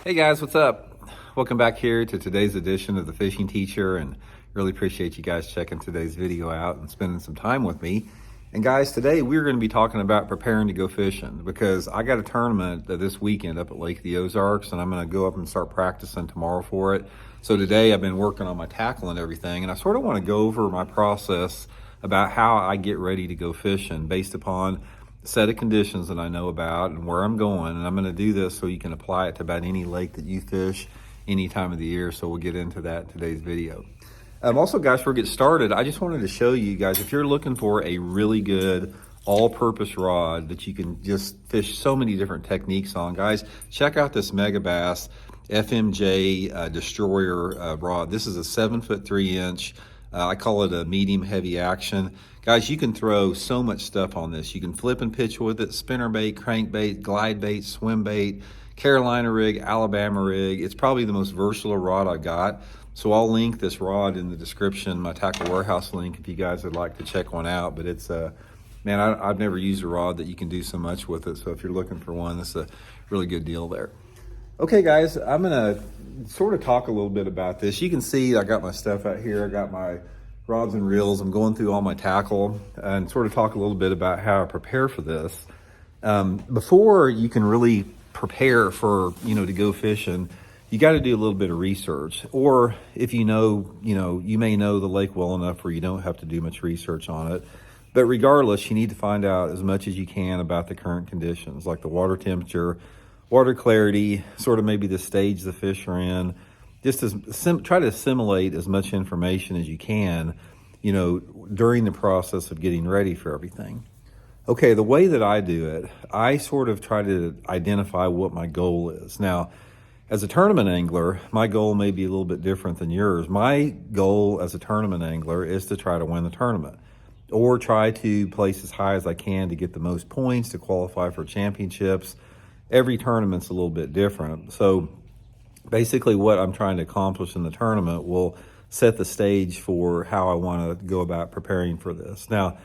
Hey guys, what's up? Welcome back here to today's edition of the Fishing Teacher, and really appreciate you guys checking today's video out and spending some time with me. And guys, today we're going to be talking about preparing to go fishing, because I got a tournament this weekend up at Lake of the Ozarks, and I'm going to go up and start practicing tomorrow for it. So today I've been working on my tackle and everything, and I sort of want to go over my process about how I get ready to go fishing based upon set of conditions that I know about and where I'm going. And I'm going to do this so you can apply it to about any lake that you fish any time of the year. So we'll get into that in today's video. Also, guys, before we get started, I just wanted to show you guys, if you're looking for a really good all-purpose rod that you can just fish so many different techniques on, guys, check out this Megabass FMJ Destroyer rod. This is a 7'3" I call it a medium heavy action. Guys, you can throw so much stuff on this. You can flip and pitch with it, spinnerbait, crankbait, glide bait, swim bait, Carolina rig, Alabama rig. It's probably the most versatile rod I got. So I'll link this rod in the description, my Tackle Warehouse link, if you guys would like to check one out. But it's man, I've never used a rod that you can do so much with it. So if you're looking for one, it's a really good deal there. Okay, guys, I'm gonna sort of talk a little bit about this. You can see I got my stuff out here. I got my rods and reels. I'm going through all my tackle and sort of talk a little bit about how I prepare for this. Before you can really prepare for, to go fishing, you got to do a little bit of research. Or if you may know the lake well enough where you don't have to do much research on it. But regardless, you need to find out as much as you can about the current conditions, like the water temperature, water clarity, sort of maybe the stage the fish are in. Just try to assimilate as much information as you can, during the process of getting ready for everything. Okay, the way that I do it, I sort of try to identify what my goal is. Now, as a tournament angler, my goal may be a little bit different than yours. My goal as a tournament angler is to try to win the tournament, or try to place as high as I can to get the most points to qualify for championships. Every tournament's a little bit different. So basically what I'm trying to accomplish in the tournament will set the stage for how I want to go about preparing for this. Now,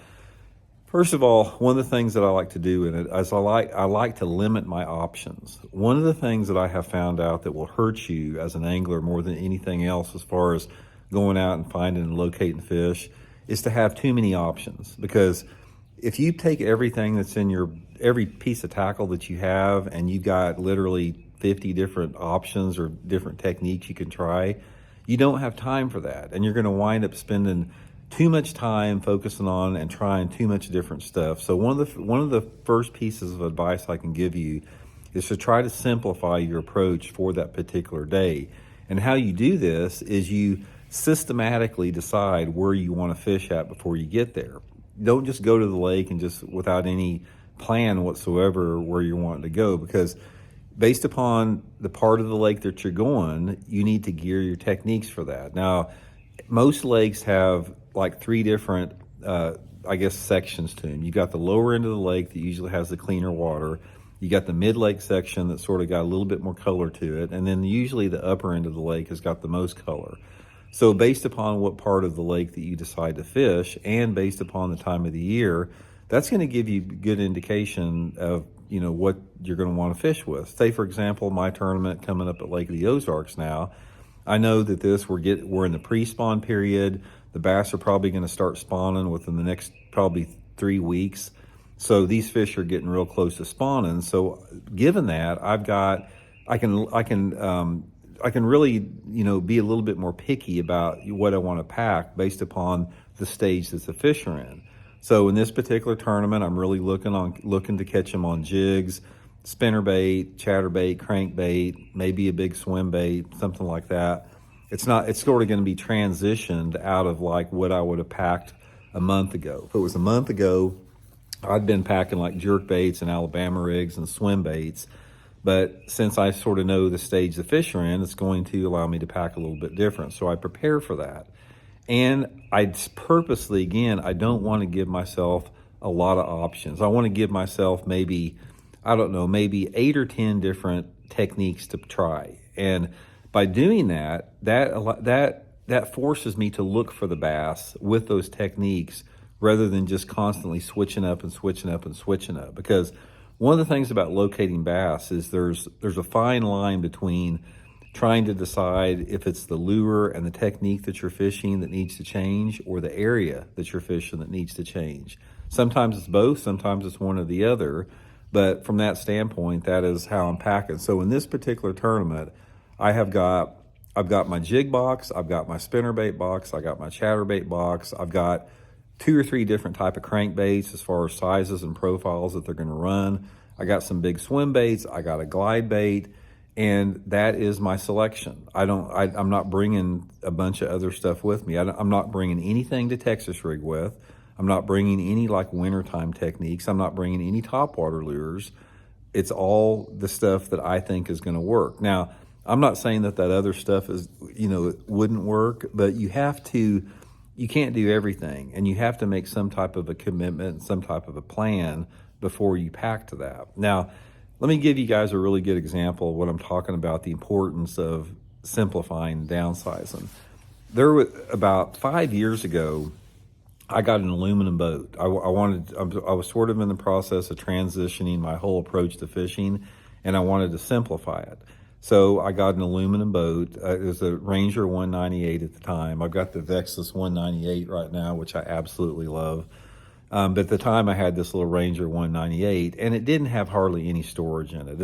first of all, one of the things that I like to do in it is I like to limit my options. One of the things that I have found out that will hurt you as an angler more than anything else as far as going out and finding and locating fish is to have too many options. Because if you take everything that's in every piece of tackle that you have, and you've got literally 50 different options or different techniques you can try, you don't have time for that. And you're going to wind up spending too much time focusing on and trying too much different stuff. So one of the first pieces of advice I can give you is to try to simplify your approach for that particular day. And how you do this is you systematically decide where you want to fish at before you get there. Don't just go to the lake and just without any plan whatsoever where you're wanting to go, because based upon the part of the lake that you're going, you need to gear your techniques for that. Now, most lakes have like three different, sections to them. You got the lower end of the lake that usually has the cleaner water. You got the mid-lake section that sort of got a little bit more color to it. And then usually the upper end of the lake has got the most color. So based upon what part of the lake that you decide to fish, and based upon the time of the year, that's going to give you good indication of, what you're going to want to fish with. Say, for example, my tournament coming up at Lake of the Ozarks now, I know that we're in the pre-spawn period. The bass are probably going to start spawning within the next probably 3 weeks. So these fish are getting real close to spawning. So given that, I can really, be a little bit more picky about what I want to pack based upon the stage that the fish are in. So in this particular tournament, I'm really looking to catch them on jigs, spinnerbait, chatterbait, crankbait, maybe a big swim bait, something like that. It's sort of going to be transitioned out of like what I would have packed a month ago. If it was a month ago, I'd been packing like jerk baits and Alabama rigs and swim baits. But since I sort of know the stage the fish are in, it's going to allow me to pack a little bit different. So I prepare for that. And I purposely, again, I don't want to give myself a lot of options. I want to give myself maybe 8 or 10 different techniques to try. And by doing that forces me to look for the bass with those techniques rather than just constantly switching up. Because One of the things about locating bass is there's a fine line between trying to decide if it's the lure and the technique that you're fishing that needs to change, or the area that you're fishing that needs to change. Sometimes it's both, sometimes it's one or the other, but from that standpoint, that is how I'm packing. So in this particular tournament, I've got my jig box, I've got my spinnerbait box, I got my chatterbait box, I've got 2 or 3 different type of crankbaits as far as sizes and profiles that they're going to run. I got some big swim baits, I got a glide bait, and that is my selection. I'm not bringing a bunch of other stuff with me. I'm not bringing anything to Texas rig with. I'm not bringing any like wintertime techniques. I'm not bringing any topwater lures. It's all the stuff that I think is going to work. Now, I'm not saying that other stuff is, it wouldn't work, but you can't do everything, and you have to make some type of a commitment, some type of a plan before you pack to that. Now, let me give you guys a really good example of what I'm talking about, the importance of simplifying and downsizing. About 5 years ago, I got an aluminum boat. I was sort of in the process of transitioning my whole approach to fishing, and I wanted to simplify it. So I got an aluminum boat. It was a Ranger 198 at the time. I've got the Vexus 198 right now, which I absolutely love. But at the time I had this little Ranger 198, and it didn't have hardly any storage in it.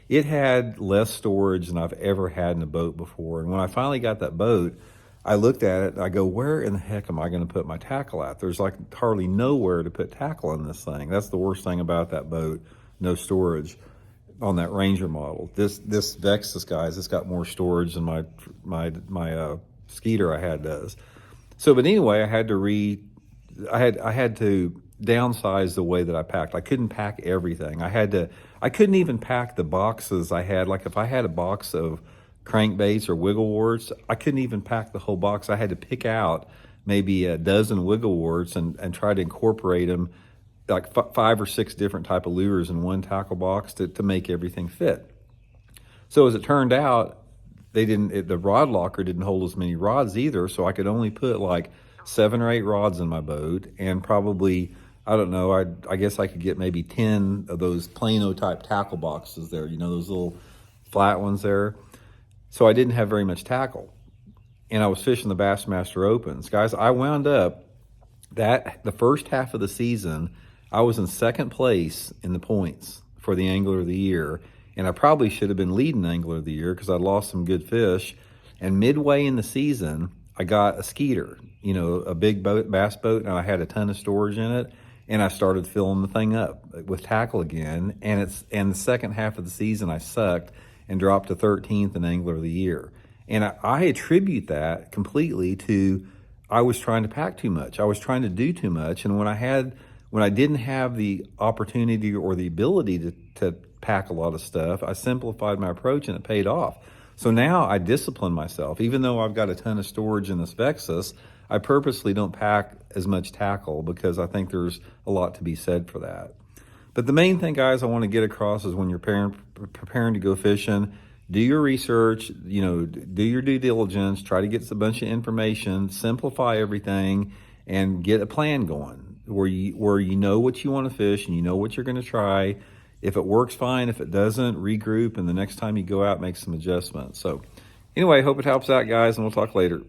It had less storage than I've ever had in a boat before. And when I finally got that boat, I looked at it and I go, where in the heck am I going to put my tackle at? There's like hardly nowhere to put tackle in this thing. That's the worst thing about that boat, no storage on that Ranger model. This Vexus, guys, it's got more storage than my Skeeter I had does. So, but anyway, I had to downsize the way that I packed. I couldn't pack everything. I couldn't even pack the boxes I had. Like if I had a box of crankbaits or wiggle warts, I couldn't even pack the whole box. I had to pick out maybe a dozen wiggle warts and try to incorporate them, like 5 or 6 different type of lures in one tackle box to make everything fit. So as it turned out, the rod locker didn't hold as many rods either, so I could only put like 7 or 8 rods in my boat, and probably, I don't know, I guess I could get maybe 10 of those Plano type tackle boxes there, those little flat ones there. So I didn't have very much tackle, and I was fishing the Bassmaster Opens. Guys, I wound up the first half of the season, I was in second place in the points for the Angler of the Year, and I probably should have been leading Angler of the Year because I'd lost some good fish. And midway in the season, I got a Skeeter, a big bass boat, and I had a ton of storage in it, and I started filling the thing up with tackle again. And the second half of the season, I sucked and dropped to 13th in Angler of the Year. And I attribute that completely to I was trying to pack too much. I was trying to do too much, and when I didn't have the opportunity or the ability to pack a lot of stuff, I simplified my approach, and it paid off. So now I discipline myself. Even though I've got a ton of storage in this Vexus, I purposely don't pack as much tackle because I think there's a lot to be said for that. But the main thing, guys, I want to get across is when you're preparing to go fishing, do your research, do your due diligence, try to get a bunch of information, simplify everything, and get a plan going where you know what you want to fish and you know what you're going to try. If it works, fine. If it doesn't, regroup, and the next time you go out, make some adjustments. So anyway, hope it helps out, guys, and we'll talk later.